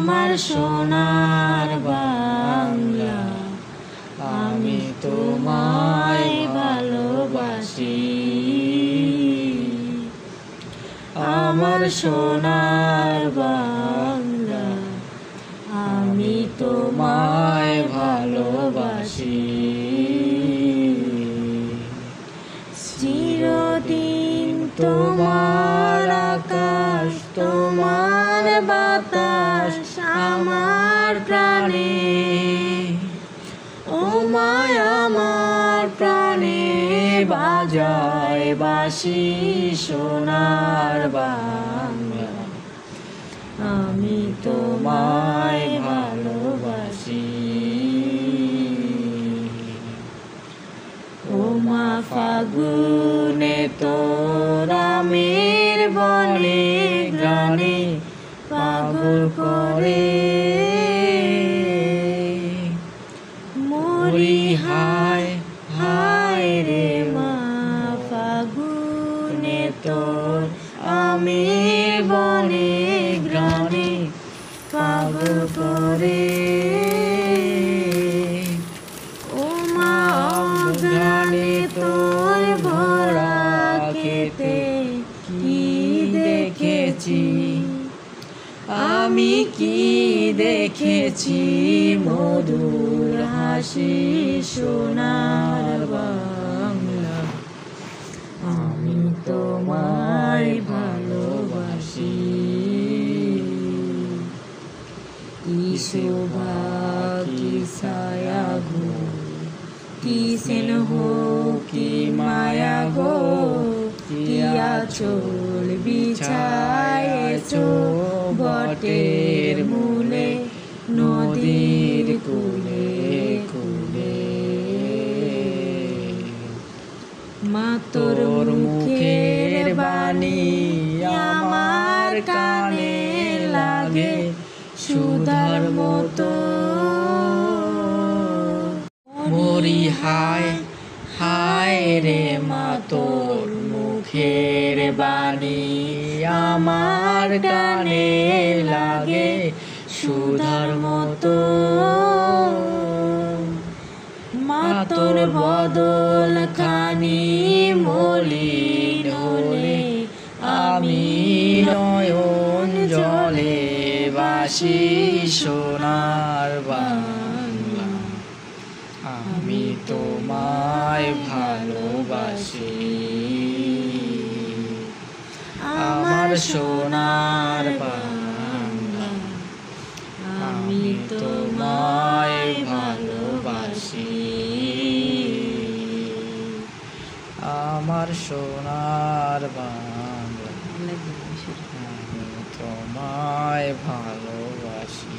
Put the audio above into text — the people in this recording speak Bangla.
আমার সোনার বাংলা, আমি তোমায় ভালোবাসি। আমার সোনার বাংলা, আমি তোমায় ভালোবাসি। চিরদিন তোমার আকাশ, তোমার বাতাস আমার প্রাণে, ও মায় আমার প্রাণে বাজায় বাঁশি সোনার বাংলা, আমি তোমায় ভালোবাসি। ও মা ফাগুনে তোর আমের বনে গানে পাগল করে, মরি হায় হায় রে মা ফাগুনে তোর আমের বনে গানে পাগল করে। ও মা গানে তোর ভরা খেতে কি দেখেছি, আমি কি দেখেছি মধুর হাসি সোনার বাংলা, আমি তোমায় ভালোবাসি। কি শোভা কি ছায়া গো, কি স্নেহ কি মায়া গো, কি আঁচল বিছায়েছো বটের মূলে নদীর কূলে কূলে। মা তোর মুখের বাণী আমার কানে লাগে সুধার মতো, মরি হায় হায় রে মা তোর মুখের বাণী আমার কানে লাগে সুধার মতো। মা তোর বদন খানি মলিন হলে আমি নয়ন জলে বাসি সোনার বাংলা, আমি তোমায় ভালোবাসি। আমার সোনার বাংলা, আমি তোমায় ভালোবাসি। আমার সোনার বাংলা, আমি তোমায় ভালোবাসি।